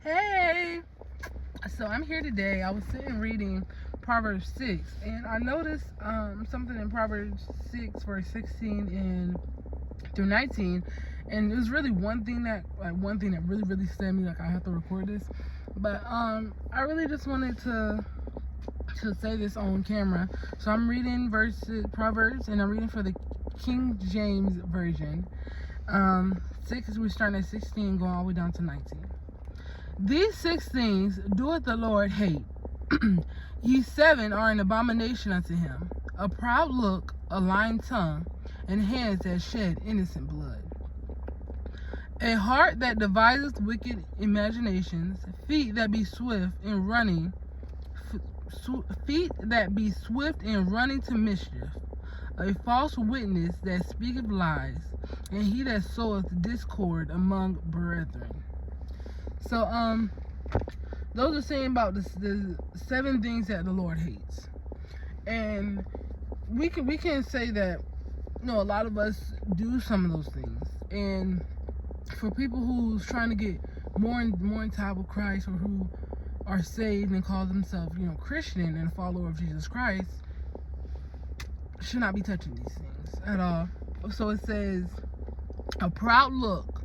Hey! So I'm here today. I was sitting reading Proverbs 6, and I noticed something in Proverbs 6, verse 16 and through 19, and it was really one thing that really scared me. Like, I have to record this, but I really just wanted to say this on camera. So I'm reading Proverbs, and I'm reading for the King James Version. 6, we're starting at 16, going all the way down to 19. These 6 things doeth the Lord hate. Ye 7 are an abomination unto him: a proud look, a lying tongue, and hands that shed innocent blood. A heart that deviseth wicked imaginations, feet that be swift in running to mischief, a false witness that speaketh lies, and he that soweth discord among brethren. So those are saying about the 7 things that the Lord hates. And we can say that, a lot of us do some of those things. And for people who's trying to get more in time with Christ, or who are saved and call themselves, Christian and a follower of Jesus Christ, should not be touching these things at all. So it says a proud look,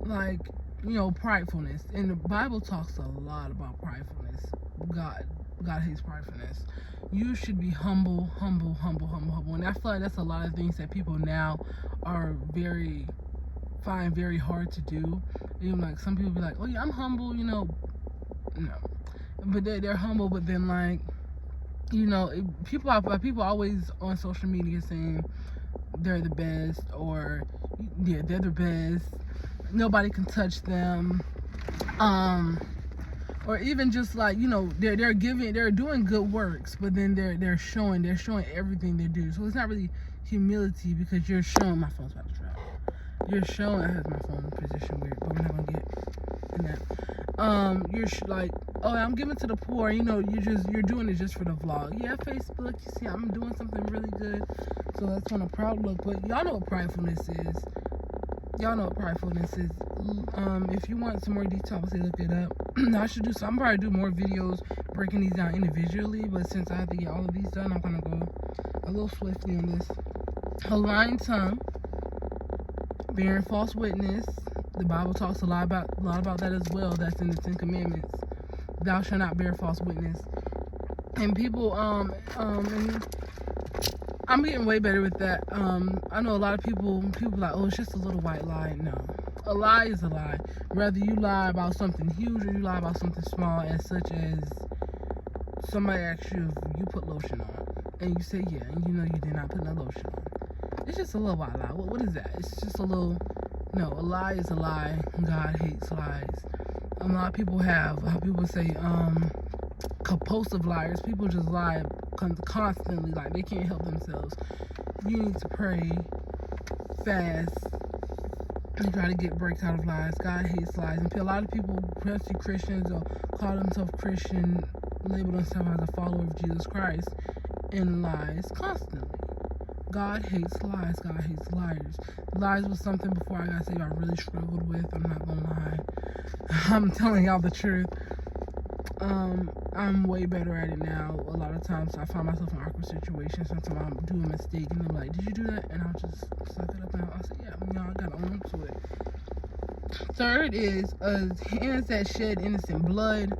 like, pridefulness. And the Bible talks a lot about pridefulness. God hates pridefulness. You should be humble. And I feel like that's a lot of things that people now are find very hard to do. Like, some people be like, oh yeah, I'm humble, no. But they're humble, but then, like, people always on social media saying they're the best, or yeah, they're the best, nobody can touch them, or even just like, they're doing good works, but then they're showing everything they do. So it's not really humility, because you're showing. My phone's about to drop. You're showing. I have my phone position weird, but we're not gonna get in that. You're like, oh, I'm giving to the poor. You're doing it just for the vlog. Yeah, Facebook. You see, I'm doing something really good. So that's on a proud look. But y'all know what pridefulness is. If you want some more details, say look it up. I'm probably do more videos breaking these down individually, but since I have to get all of these done, I'm gonna go a little swiftly on this. A lying tongue, bearing false witness. The Bible talks a lot about that as well. That's in the 10 Commandments. Thou shalt not bear false witness. And people, and I'm getting way better with that. I know a lot of people like, oh, it's just a little white lie. No. A lie is a lie. Whether you lie about something huge or you lie about something small, as such as somebody asks you if you put lotion on, and you say yeah, and you did not put no lotion on. It's just a little white lie. What is that? It's just a little. No, a lie is a lie. God hates lies. A lot of people how people say, compulsive liars. People just lie constantly, like they can't help themselves. You need to pray, fast, and try to get breaks out of lies. God hates lies. And a lot of people, especially Christians, or call themselves Christian, label themselves as a follower of Jesus Christ, and lies constantly. God hates lies. God hates liars. Lies was something before I got saved I really struggled with. I'm not gonna lie. I'm telling y'all the truth. I'm way better at it now. A lot of times I find myself in awkward situations. Sometimes I'm doing a mistake and they're like, did you do that? And I'll just suck it up and I'll say, yeah, I gotta own up to it. Third is hands that shed innocent blood.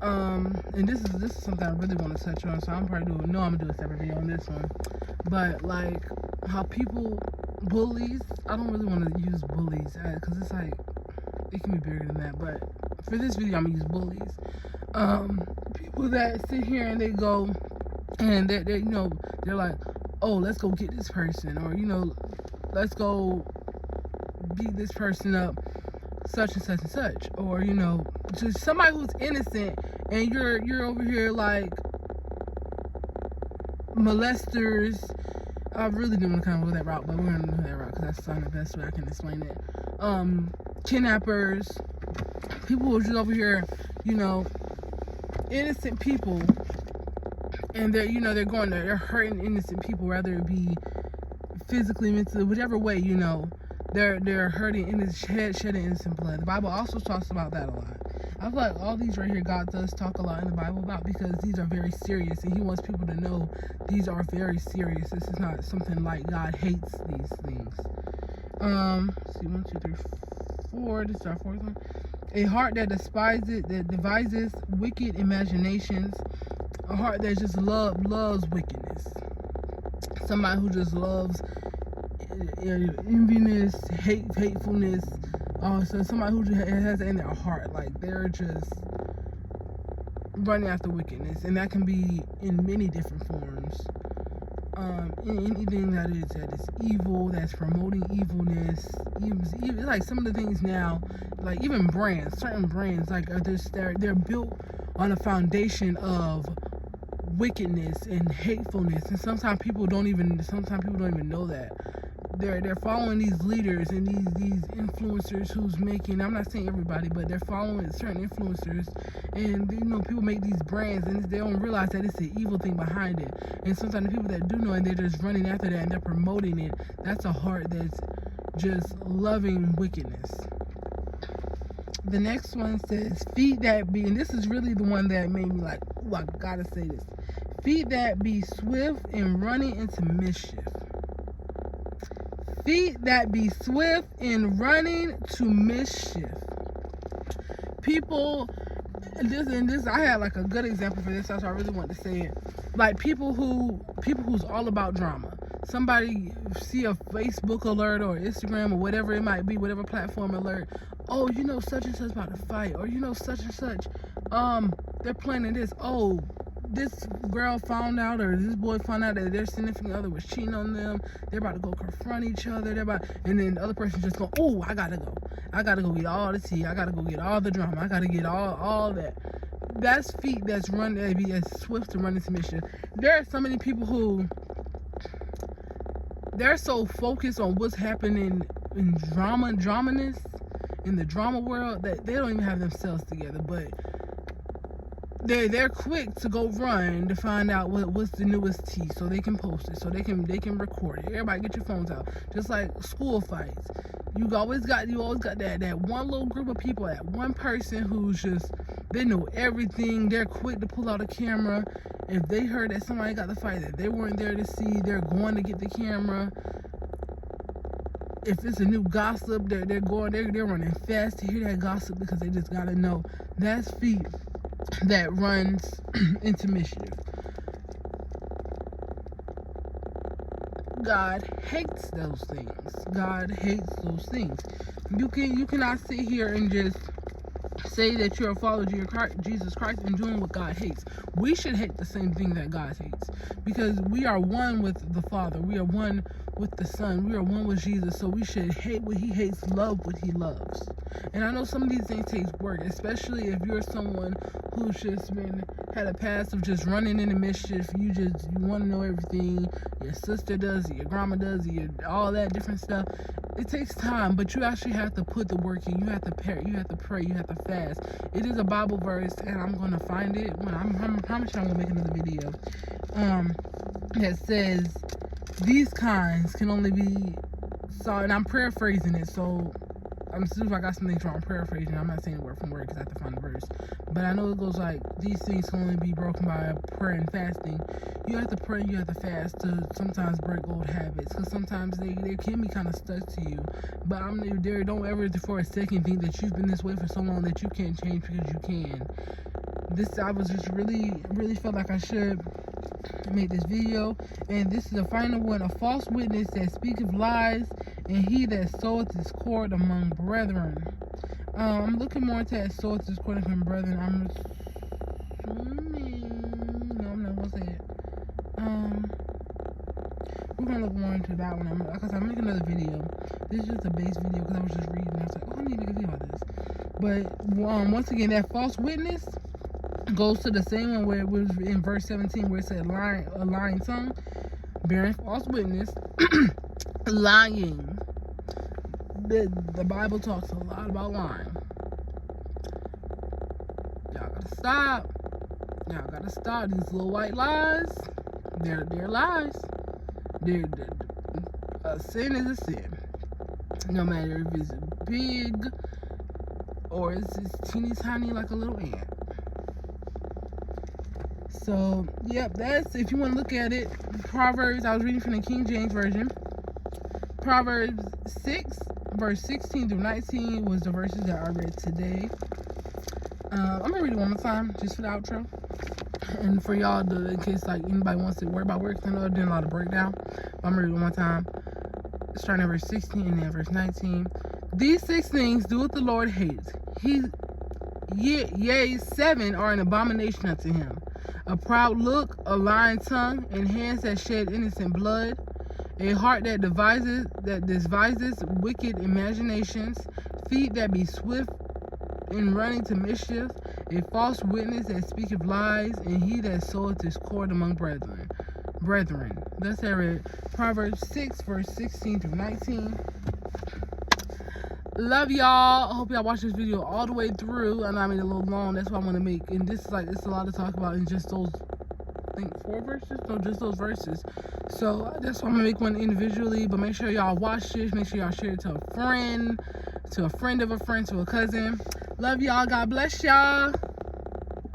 And this is something I really want to touch on, so I'm gonna do a separate video on this one. But like, how people bullies, I don't really want to use bullies, because it's like, it can be bigger than that, but for this video I'm gonna use bullies. People that sit here and they go and they're like, oh, let's go get this person, or let's go beat this person up, such and such and such, or just somebody who's innocent, and you're over here like molesters. I really didn't want to kind of go that route, but we're gonna go that route because that's the best way I can explain it. Kidnappers, people who are just over here, innocent people, and they're hurting innocent people, whether it be physically, mentally, whichever way, they're hurting and shedding innocent blood. The Bible also talks about that a lot. I feel like all these right here God does talk a lot in the Bible about, because these are very serious, and he wants people to know these are very serious. This is not something like God hates these things. Let's see, 1, 2, 3, 4. This is our fourth one. A heart that devises wicked imaginations. A heart that just loves wickedness. Somebody who just loves enviness, hatefulness. So somebody who has it in their heart, like they're just running after wickedness, and that can be in many different forms. Anything that is evil, that's promoting evilness, even like some of the things now, like even brands, certain brands, like they're built on a foundation of wickedness and hatefulness, and sometimes people don't even know that. They're following these leaders and these influencers who's making, I'm not saying everybody, but they're following certain influencers, and people make these brands and they don't realize that it's the evil thing behind it. And sometimes the people that do know, and they're just running after that and they're promoting it, that's a heart that's just loving wickedness. The next one says, feet that be, and this is really the one that made me like, ooh, I gotta say this. Feet that be swift in running into mischief. Feet that be swift in running to mischief. People, this I had like a good example for this, so I really want to say it. Like people who's all about drama. Somebody see a Facebook alert or Instagram or whatever it might be, whatever platform alert. Oh, such and such about to fight, or such and such. They're planning this. Oh, this girl found out, or this boy found out that their significant other was cheating on them. They're about to go confront each other. And then the other person just go, oh, I gotta go. I gotta go get all the tea. I gotta go get all the drama. I gotta get all that. That's feet that's as swift to run into mischief. There are so many people who they're so focused on what's happening in dramaness in the drama world that they don't even have themselves together, but they're quick to go run to find out what's the newest tea, so they can post it, so they can record it. Everybody get your phones out. Just like school fights, you always got that one little group of people, that one person who's just, they know everything. They're quick to pull out a camera. If they heard that somebody got the fight that they weren't there to see, they're going to get the camera. If it's a new gossip, they're running fast to hear that gossip, because they just gotta know. That's feet that runs into mischief. God hates those things. God hates those things. You cannot sit here and just say that you're a follower of Jesus Christ and doing what God hates. We should hate the same thing that God hates, because we are one with the Father. We are one with the Son. We are one with Jesus. So we should hate what he hates, love what he loves. And I know some of these things take work, especially if you're someone who's just had a past of just running into mischief. You want to know everything. Your sister does it, your grandma does it, all that different stuff. It takes time, but you actually have to put the work in. You have to pray, you have to fast. It is a Bible verse, and I'm gonna find it when I promise you I'm gonna make another video. That says these kinds can only be saw, and I'm paraphrasing it, so I'm assuming if I got some things wrong, I'm paraphrasing. I'm not saying it word from word because I have to find the verse. But I know it goes like, these things can only be broken by prayer and fasting. You have to pray, you have to fast to sometimes break old habits, because sometimes they can be kind of stuck to you. But don't ever for a second think that you've been this way for so long that you can't change, because you can. I was just really felt like I should make this video. And this is the final one. A false witness that speaketh lies, and he that soweth discord among brethren. I'm looking more into that soweth discord among brethren. I'm assuming, no, I'm not gonna say it. We're gonna look more into that one. Because I'm making another video. This is just a base video because I was just reading and I was like, oh, I need to make a video about this. But once again, that false witness goes to the same one where it was in verse 17, where it said a lying tongue, bearing false witness, lying. The Bible talks a lot about lying. Y'all gotta stop these little white lies. They're lies. A sin is a sin. No matter if it's big or it's just teeny tiny like a little ant. So, yep, that's, if you want to look at it, Proverbs, I was reading from the King James Version. Proverbs 6, verse 16 through 19 was the verses that I read today. I'm going to read it one more time, just for the outro. And for y'all, in case like anybody wants to worry about work, I know I'm doing a lot of breakdown. But I'm going to read it one more time. Starting at verse 16 and then verse 19. These 6 things doeth the Lord hates. Yea, 7 are an abomination unto him. A proud look, a lying tongue, and hands that shed innocent blood, a heart that devises wicked imaginations, feet that be swift in running to mischief, a false witness that speaketh lies, and he that soweth discord among brethren. Thus I read Proverbs 6, verse 16 through 19. Love y'all. I hope y'all watch this video all the way through. I know I made it a little long. That's what I want to make. And this is like, it's a lot to talk about in just those, I think 4 verses? No, just those verses. So that's why I'm going to make one individually. But make sure y'all watch this. Make sure y'all share it to a friend of a friend, to a cousin. Love y'all. God bless y'all.